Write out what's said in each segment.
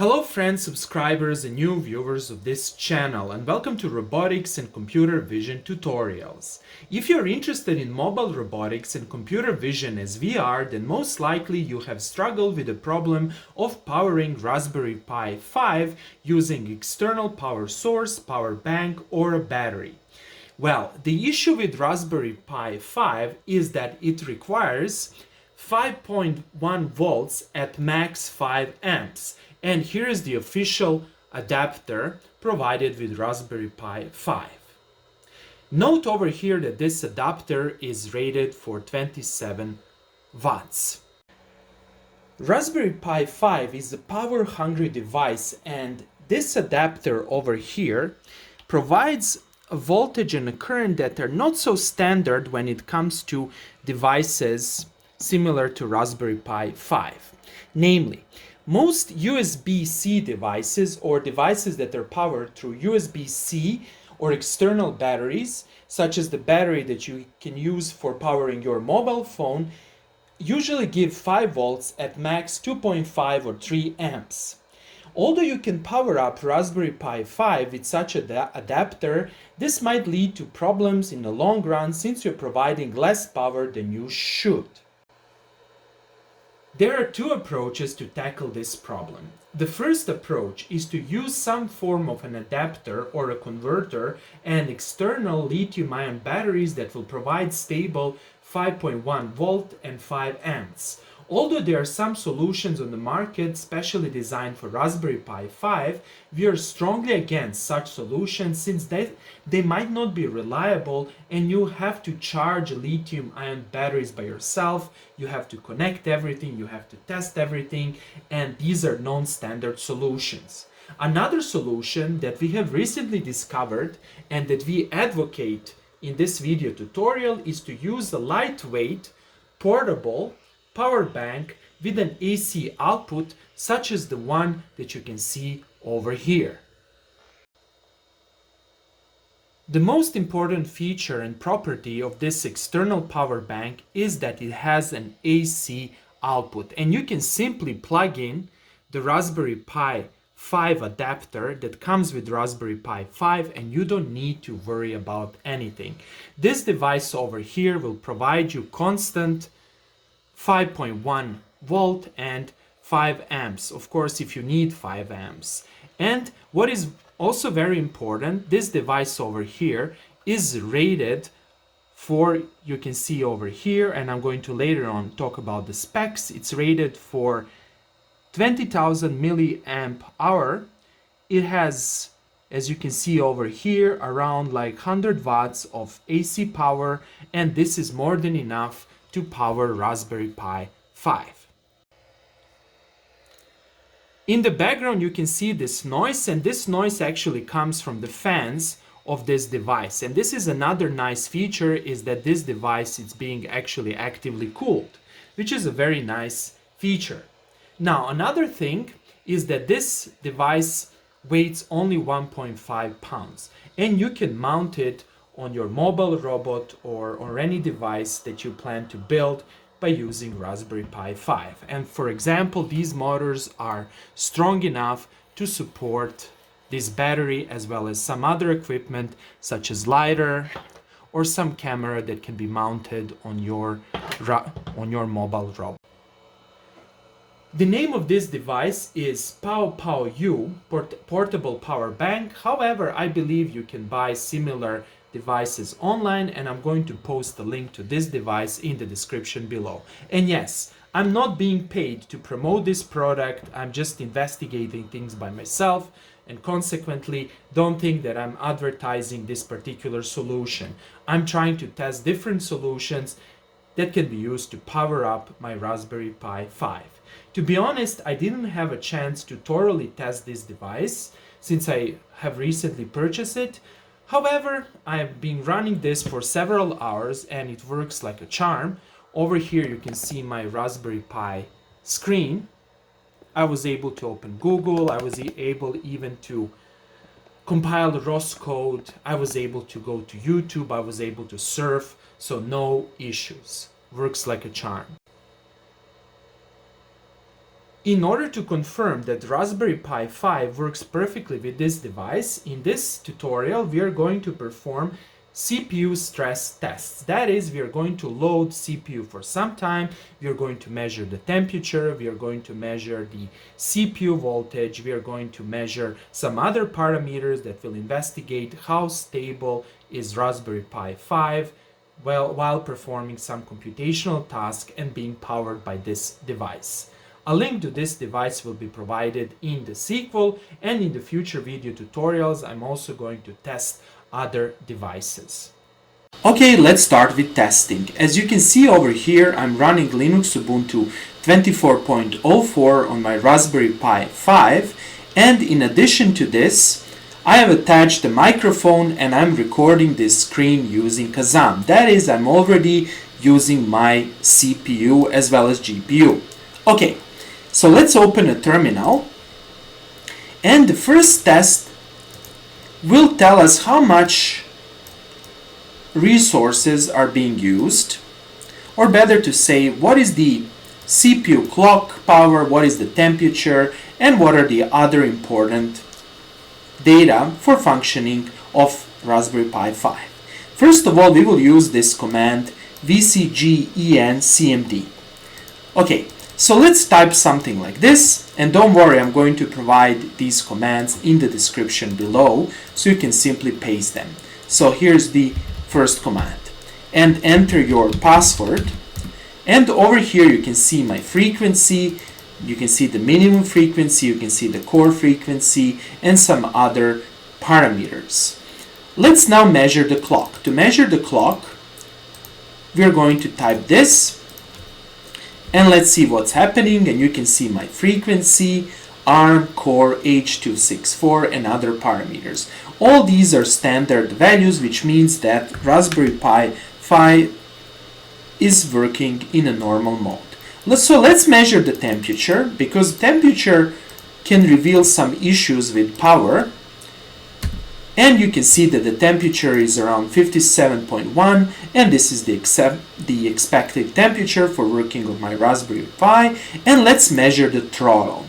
Hello friends, subscribers and new viewers of this channel, and welcome to Robotics and Computer Vision tutorials. If you're interested in mobile robotics and computer vision as VR, then most likely you have struggled with the problem of powering Raspberry Pi 5 using external power source, power bank or a battery. Well, the issue with Raspberry Pi 5 is that it requires 5.1 volts at max 5 amps. And here is the official adapter provided with Raspberry Pi 5. Note over here that this adapter is rated for 27 watts. Raspberry Pi 5 is a power-hungry device, and this adapter over here provides a voltage and a current that are not so standard when it comes to devices similar to Raspberry Pi 5. Namely, most USB-C devices or devices that are powered through USB-C or external batteries, such as the battery that you can use for powering your mobile phone, usually give 5 volts at max 2.5 or 3 amps. Although you can power up Raspberry Pi 5 with such an adapter, this might lead to problems in the long run since you're providing less power than you should. There are two approaches to tackle this problem. The first approach is to use some form of an adapter or a converter and external lithium-ion batteries that will provide stable 5.1 volt and 5 amps. Although there are some solutions on the market specially designed for Raspberry Pi 5, we are strongly against such solutions since they might not be reliable and you have to charge lithium-ion batteries by yourself, you have to connect everything, you have to test everything, and these are non-standard solutions. Another solution that we have recently discovered and that we advocate in this video tutorial is to use a lightweight, portable power bank with an AC output such as the one that you can see over here. The most important feature and property of this external power bank is that it has an AC output, and you can simply plug in the Raspberry Pi 5 adapter that comes with Raspberry Pi 5 and you don't need to worry about anything. This device over here will provide you constant 5.1 volt and 5 amps, of course if you need 5 amps. And what is also very important, this device over here is rated for, you can see over here, and I'm going to later on talk about the specs, it's rated for 20,000 milliamp hour. It has, as you can see over here, around like 100 watts of AC power, and this is more than enough to power Raspberry Pi 5. In the background you can see this noise, and this noise actually comes from the fans of this device. And this is another nice feature, is that this device is being actually actively cooled, which is a very nice feature. Now another thing is that this device weighs only 1.5 pounds and you can mount it on your mobile robot or any device that you plan to build by using Raspberry Pi 5. And for example, these motors are strong enough to support this battery as well as some other equipment such as lighter or some camera that can be mounted on your mobile robot. The name of this device is PowerU, Portable Power Bank. However, I believe you can buy similar devices online, and I'm going to post a link to this device in the description below. And yes, I'm not being paid to promote this product, I'm just investigating things by myself, and consequently don't think that I'm advertising this particular solution. I'm trying to test different solutions that can be used to power up my Raspberry Pi 5. To be honest, I didn't have a chance to thoroughly test this device since I have recently purchased it. However, I've been running this for several hours and it works like a charm. Over here you can see my Raspberry Pi screen. I was able to open Google, I was able even to compile the ROS code, I was able to go to YouTube, I was able to surf, so no issues. Works like a charm. In order to confirm that Raspberry Pi 5 works perfectly with this device, in this tutorial we are going to perform CPU stress tests. That is, we are going to load CPU for some time, we are going to measure the temperature, we are going to measure the CPU voltage, we are going to measure some other parameters that will investigate how stable is Raspberry Pi 5 while performing some computational task and being powered by this device. A link to this device will be provided in the sequel, and in the future video tutorials I'm also going to test other devices. Okay, let's start with testing. As you can see over here, I'm running Linux Ubuntu 24.04 on my Raspberry Pi 5, and in addition to this, I have attached a microphone and I'm recording this screen using Kazam. That is, I'm already using my CPU as well as GPU. Okay, so let's open a terminal, and the first test will tell us how much resources are being used, or better to say, what is the CPU clock power, what is the temperature, and what are the other important data for functioning of Raspberry Pi 5. First of all, we will use this command vcgencmd. Okay, so let's type something like this, and don't worry, I'm going to provide these commands in the description below so you can simply paste them. So here's the first command, and enter your password, and over here you can see my frequency, you can see the minimum frequency, you can see the core frequency, and some other parameters. Let's now measure the clock. To measure the clock, we are going to type this, and let's see what's happening, and you can see my frequency, ARM, core, H.264, and other parameters. All these are standard values, which means that Raspberry Pi 5 is working in a normal mode. So let's measure the temperature, because temperature can reveal some issues with power. And you can see that the temperature is around 57.1, and this is the expected temperature for working on my Raspberry Pi. And let's measure the throttle.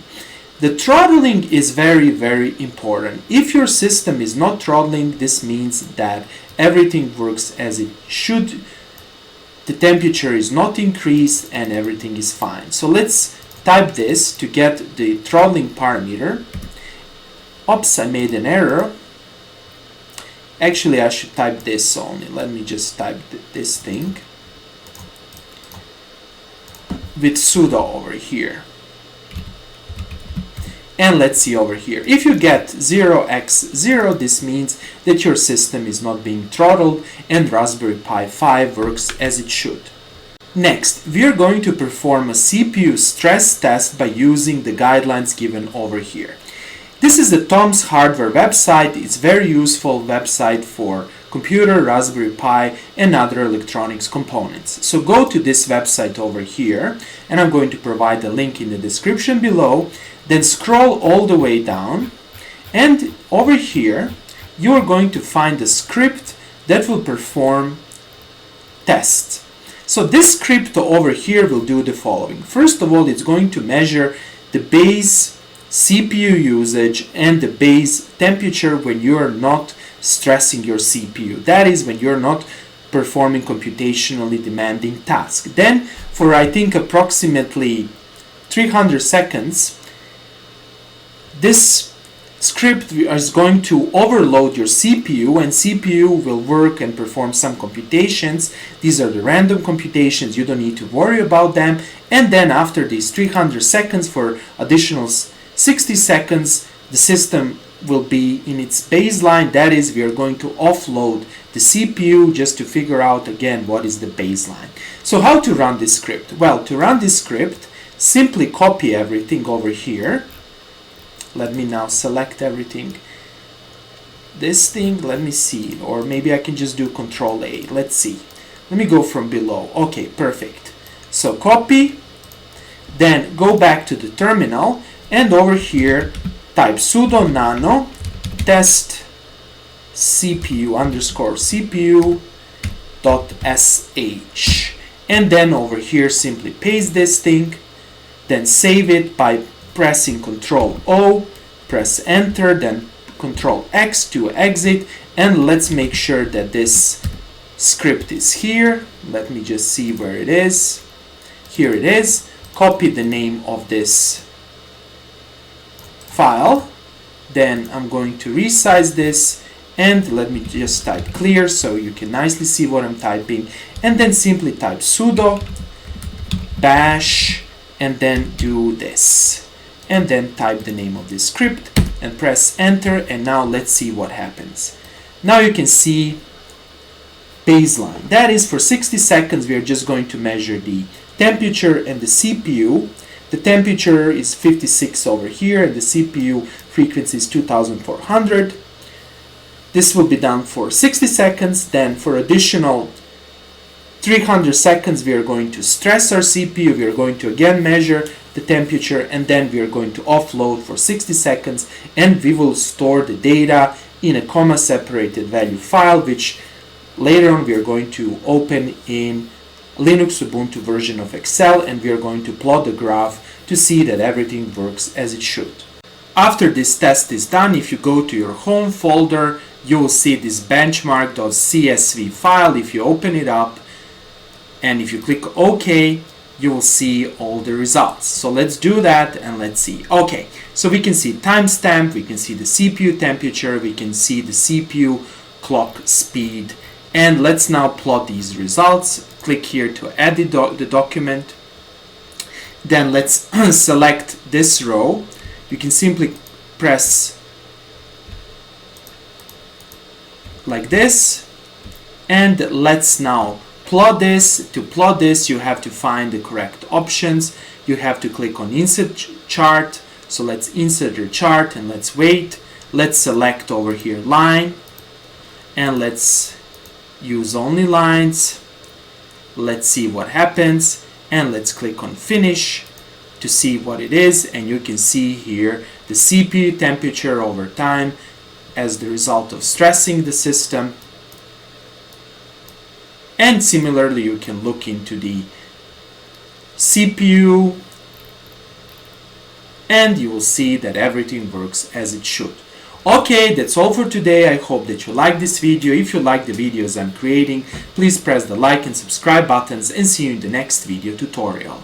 The throttling is very, very important. If your system is not throttling, this means that everything works as it should. The temperature is not increased and everything is fine. So let's type this to get the throttling parameter. Oops, I made an error. Actually, I should type this only. Let me just type this thing with sudo over here. And let's see over here. If you get 0x0, this means that your system is not being throttled and Raspberry Pi 5 works as it should. Next, we are going to perform a CPU stress test by using the guidelines given over here. This is the Tom's Hardware website. It's a very useful website for computer, Raspberry Pi, and other electronics components. So go to this website over here, and I'm going to provide a link in the description below. Then scroll all the way down, and over here you are going to find a script that will perform tests. So this script over here will do the following. First of all, it's going to measure the base CPU usage and the base temperature when you are not stressing your CPU. That is, when you're not performing computationally demanding tasks. Then for I think approximately 300 seconds, this script is going to overload your CPU, and CPU will work and perform some computations. These are the random computations, you don't need to worry about them. And then after these 300 seconds, for additional 60 seconds, the system will be in its baseline. That is, we are going to offload the CPU just to figure out again what is the baseline. So how to run this script? Well, to run this script, simply copy everything over here. Let me now select everything. This thing, let me see, or maybe I can just do Control A. Let's see. Let me go from below. Okay, perfect. So copy, then go back to the terminal, and over here type sudo nano test cpu_cpu.sh, and then over here simply paste this thing, then save it by pressing Ctrl O, press enter, then Ctrl X to exit, and let's make sure that this script is here. Let me just see where it is. Here it is. Copy the name of this file. Then I'm going to resize this, and let me just type clear so you can nicely see what I'm typing, and then simply type sudo bash and then do this, and then type the name of this script and press enter, and now let's see what happens. Now you can see baseline. That is, for 60 seconds we are just going to measure the temperature and the CPU. The temperature is 56 over here and the CPU frequency is 2400. This will be done for 60 seconds. Then for additional 300 seconds we are going to stress our CPU. We are going to again measure the temperature, and then we are going to offload for 60 seconds, and we will store the data in a comma separated value file, which later on we are going to open in Linux Ubuntu version of Excel, and we are going to plot the graph to see that everything works as it should. After this test is done, if you go to your home folder, you will see this benchmark.csv file. If you open it up and if you click OK, you will see all the results. So let's do that and let's see. Okay, so we can see timestamp, we can see the CPU temperature, we can see the CPU clock speed, and let's now plot these results. Click here to edit the document. Then let's select this row. You can simply press like this, and let's now plot this. To plot this, you have to find the correct options. You have to click on insert chart. So let's insert your chart and let's wait. Let's select over here line, and let's use only lines. Let's see what happens, and let's click on finish to see what it is, and you can see here the CPU temperature over time as the result of stressing the system. And similarly, you can look into the CPU, and you will see that everything works as it should. Okay, that's all for today. I hope that you like this video. If you like the videos I'm creating, please press the like and subscribe buttons, and see you in the next video tutorial.